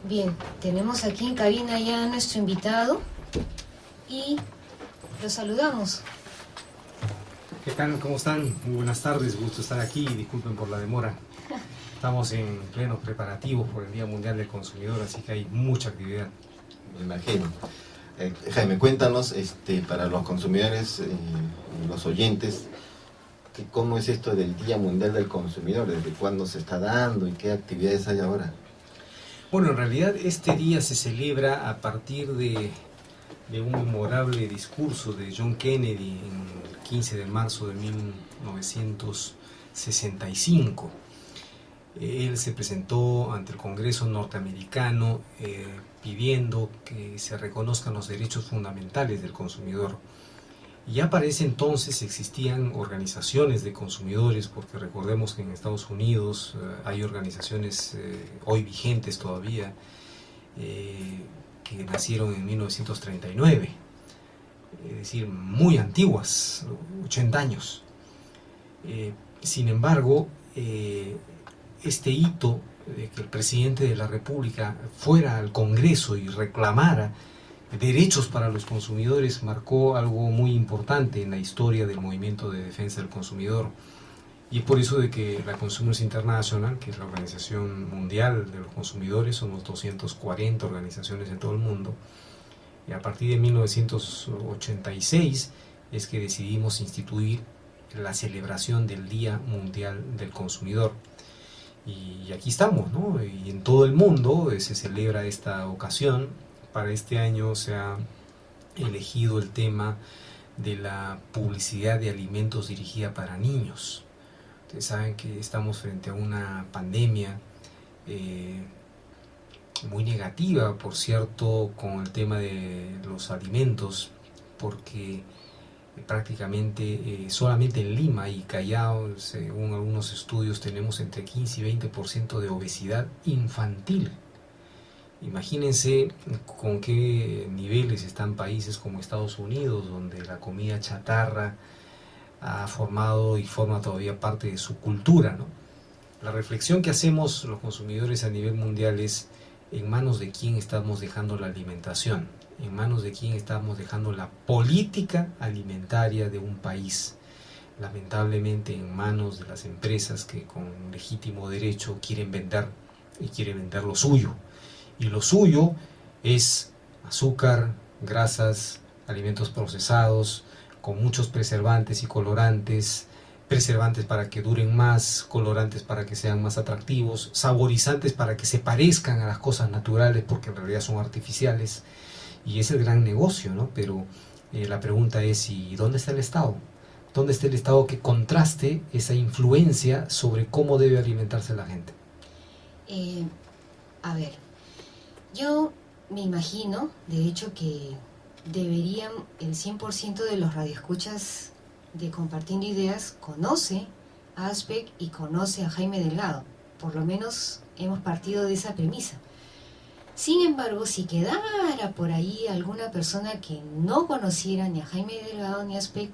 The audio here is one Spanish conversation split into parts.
Bien, tenemos aquí en cabina ya a nuestro invitado y lo saludamos. ¿Qué tal? ¿Cómo están? Muy buenas tardes, gusto estar aquí, disculpen por la demora. Estamos en plenos preparativos por el Día Mundial del Consumidor, así que hay mucha actividad. Me imagino. Jaime, cuéntanos, para los consumidores, los oyentes, ¿cómo es esto del Día Mundial del Consumidor? ¿Desde cuándo se está dando y qué actividades hay ahora? Bueno, en realidad este día se celebra a partir de un memorable discurso de John Kennedy en el 15 de marzo de 1965. Él se presentó ante el Congreso norteamericano pidiendo que se reconozcan los derechos fundamentales del consumidor. Y ya para ese entonces existían organizaciones de consumidores, porque recordemos que en Estados Unidos hay organizaciones hoy vigentes todavía, que nacieron en 1939, es decir, muy antiguas, 80 años. Sin embargo, este hito de que el presidente de la República fuera al Congreso y reclamara derechos para los consumidores marcó algo muy importante en la historia del movimiento de defensa del consumidor. Y es por eso de que la Consumers International, que es la organización mundial de los consumidores, somos 240 organizaciones en todo el mundo, y a partir de 1986 es que decidimos instituir la celebración del Día Mundial del Consumidor. Y aquí estamos, ¿no? Y en todo el mundo se celebra esta ocasión. Para este año se ha elegido el tema de la publicidad de alimentos dirigida para niños. Ustedes saben que estamos frente a una pandemia muy negativa, por cierto, con el tema de los alimentos, porque prácticamente solamente en Lima y Callao, según algunos estudios, tenemos entre 15 y 20% de obesidad infantil. Imagínense con qué niveles están países como Estados Unidos, donde la comida chatarra ha formado y forma todavía parte de su cultura, ¿no? La reflexión que hacemos los consumidores a nivel mundial es: ¿en manos de quién estamos dejando la alimentación? ¿En manos de quién estamos dejando la política alimentaria de un país? Lamentablemente en manos de las empresas que con legítimo derecho quieren vender, y quieren vender lo suyo. Y lo suyo es azúcar, grasas, alimentos procesados, con muchos preservantes y colorantes, preservantes para que duren más, colorantes para que sean más atractivos, saborizantes para que se parezcan a las cosas naturales porque en realidad son artificiales. Y es el gran negocio, ¿no? Pero la pregunta es: ¿y dónde está el Estado? ¿Dónde está el Estado que contraste esa influencia sobre cómo debe alimentarse la gente? A ver, yo me imagino, de hecho, que deberían el 100% de los radioescuchas de Compartiendo Ideas conoce a Aspec y conoce a Jaime Delgado. Por lo menos hemos partido de esa premisa. Sin embargo, si quedara por ahí alguna persona que no conociera ni a Jaime Delgado ni a Aspec,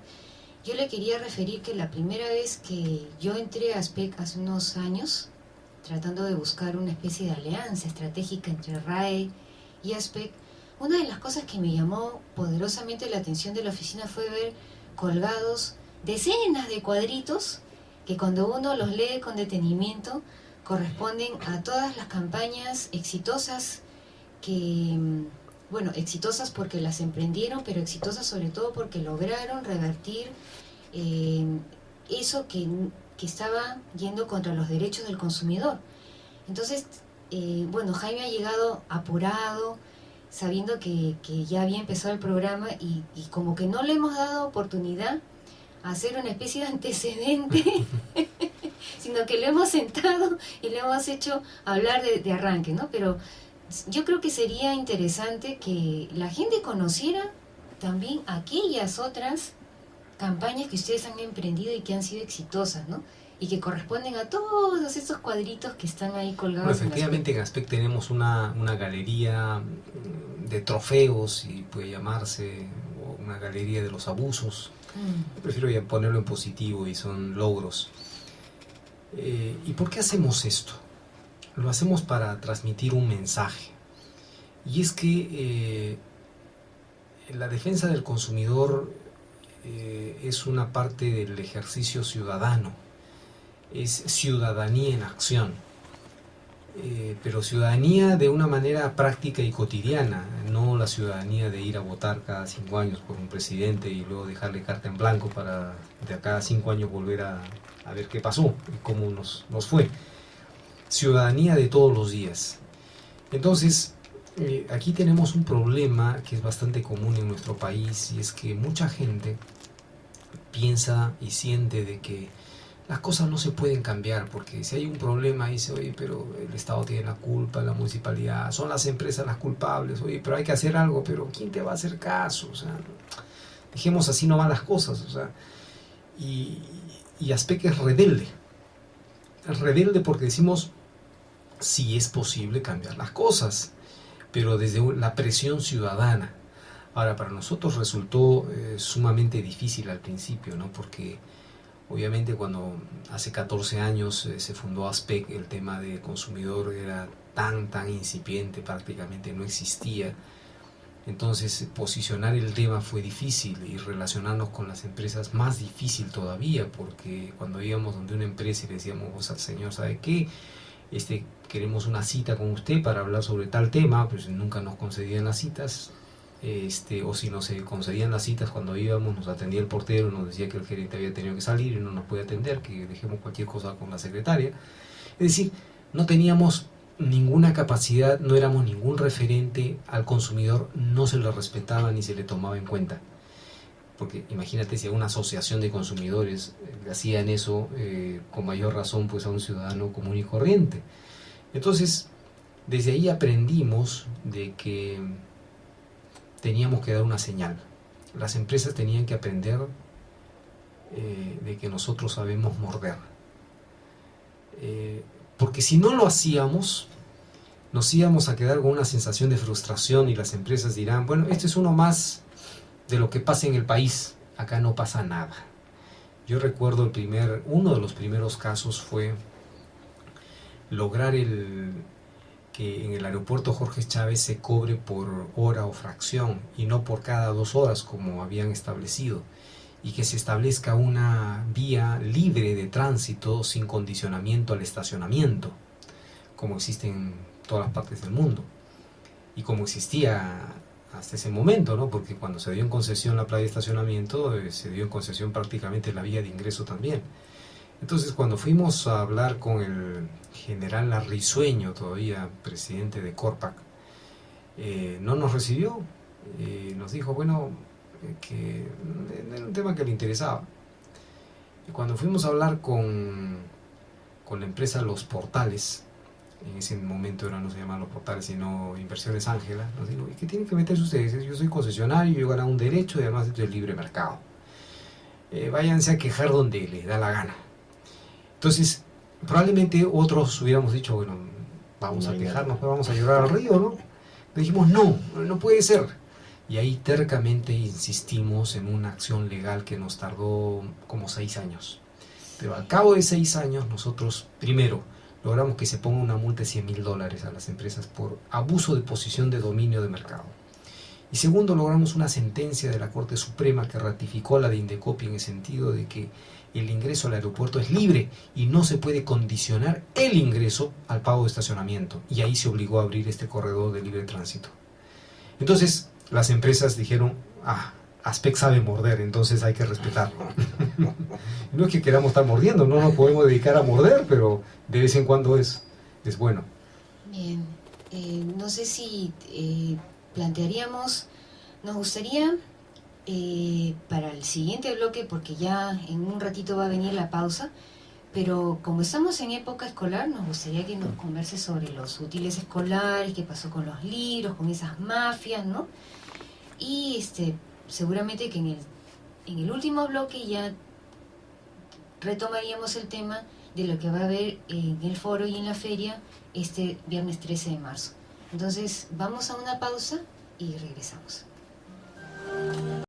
yo le quería referir que la primera vez que yo entré a Aspec hace unos años, tratando de buscar una especie de alianza estratégica entre RAE y Aspec, una de las cosas que me llamó poderosamente la atención de la oficina fue ver colgados decenas de cuadritos que, cuando uno los lee con detenimiento, corresponden a todas las campañas exitosas que, bueno, exitosas porque las emprendieron, pero exitosas sobre todo porque lograron revertir eso que estaba yendo contra los derechos del consumidor. Entonces, bueno, Jaime ha llegado apurado, sabiendo que ya había empezado el programa y como que no le hemos dado oportunidad a hacer una especie de antecedente, sino que lo hemos sentado y le hemos hecho hablar de arranque, ¿no? Pero yo creo que sería interesante que la gente conociera también aquellas otras campañas que ustedes han emprendido y que han sido exitosas, ¿no? Y que corresponden a todos esos cuadritos que están ahí colgados. Bueno, efectivamente en Aspec tenemos una galería de trofeos, y puede llamarse, o una galería de los abusos. Yo prefiero ya ponerlo en positivo, y son logros. ¿Y por qué hacemos esto? Lo hacemos para transmitir un mensaje. y es que la defensa del consumidor es una parte del ejercicio ciudadano, es ciudadanía en acción, pero ciudadanía de una manera práctica y cotidiana, no la ciudadanía de ir a votar cada 5 años por un presidente y luego dejarle carta en blanco para de a cada 5 años volver a ver qué pasó y cómo nos fue. Ciudadanía de todos los días. Entonces, aquí tenemos un problema que es bastante común en nuestro país, y es que mucha gente piensa y siente de que las cosas no se pueden cambiar, porque si hay un problema dice, oye, pero el Estado tiene la culpa, la municipalidad, son las empresas las culpables, oye, pero hay que hacer algo, pero ¿quién te va a hacer caso? O sea, dejemos así nomás las cosas, o sea, y Aspec es rebelde porque decimos, sí es posible cambiar las cosas, pero desde la presión ciudadana. Ahora, para nosotros resultó sumamente difícil al principio, ¿no? Porque obviamente cuando hace 14 años se fundó Aspec, el tema de consumidor era tan incipiente, prácticamente no existía. Entonces posicionar el tema fue difícil, y relacionarnos con las empresas más difícil todavía, porque cuando íbamos donde una empresa y le decíamos, o sea, señor, ¿sabe qué? Queremos una cita con usted para hablar sobre tal tema, pues nunca nos concedían las citas. O si no se concedían las citas, cuando íbamos nos atendía el portero, nos decía que el gerente había tenido que salir y no nos podía atender, que dejemos cualquier cosa con la secretaria. Es decir, no teníamos ninguna capacidad, no éramos ningún referente al consumidor, no se le respetaba ni se le tomaba en cuenta. Porque imagínate si a una asociación de consumidores le hacían eso, con mayor razón pues a un ciudadano común y corriente. Entonces, desde ahí aprendimos de que teníamos que dar una señal. Las empresas tenían que aprender de que nosotros sabemos morder. Porque si no lo hacíamos, nos íbamos a quedar con una sensación de frustración, y las empresas dirán, bueno, esto es uno más de lo que pasa en el país, acá no pasa nada. Yo recuerdo uno de los primeros casos fue lograr que en el aeropuerto Jorge Chávez se cobre por hora o fracción y no por cada 2 horas como habían establecido, y que se establezca una vía libre de tránsito sin condicionamiento al estacionamiento, como existe en todas las partes del mundo y como existía hasta ese momento, ¿no? Porque cuando se dio en concesión la playa de estacionamiento, se dio en concesión prácticamente la vía de ingreso también. Entonces, cuando fuimos a hablar con el general Larrisueño, todavía presidente de Corpac, no nos recibió, nos dijo, bueno, que era un tema que le interesaba. Y cuando fuimos a hablar con la empresa Los Portales, en ese momento no se llamaban Los Portales, sino Inversiones Ángela, nos dijo, ¿y qué tienen que meterse ustedes? Yo soy concesionario, yo gano un derecho y además esto es libre mercado. Váyanse a quejar donde les da la gana. Entonces, probablemente otros hubiéramos dicho, bueno, vamos a quejarnos, vamos a llorar al río, ¿no? Le dijimos, no puede ser. Y ahí tercamente insistimos en una acción legal que nos tardó como 6 años. Pero al cabo de 6 años, nosotros, primero, logramos que se ponga una multa de $100,000 a las empresas por abuso de posición de dominio de mercado. Y segundo, logramos una sentencia de la Corte Suprema que ratificó la de Indecopi en el sentido de que el ingreso al aeropuerto es libre y no se puede condicionar el ingreso al pago de estacionamiento. Y ahí se obligó a abrir este corredor de libre tránsito. Entonces, las empresas dijeron, Aspec sabe morder, entonces hay que respetarlo. No es que queramos estar mordiendo, no nos podemos dedicar a morder, pero de vez en cuando es bueno. Bien, no sé si plantearíamos, nos gustaría para el siguiente bloque, porque ya en un ratito va a venir la pausa, pero como estamos en época escolar, nos gustaría que nos converse sobre los útiles escolares, qué pasó con los libros, con esas mafias, ¿no? Y seguramente que en el último bloque ya retomaríamos el tema de lo que va a haber en el foro y en la feria este viernes 13 de marzo. Entonces vamos a una pausa y regresamos.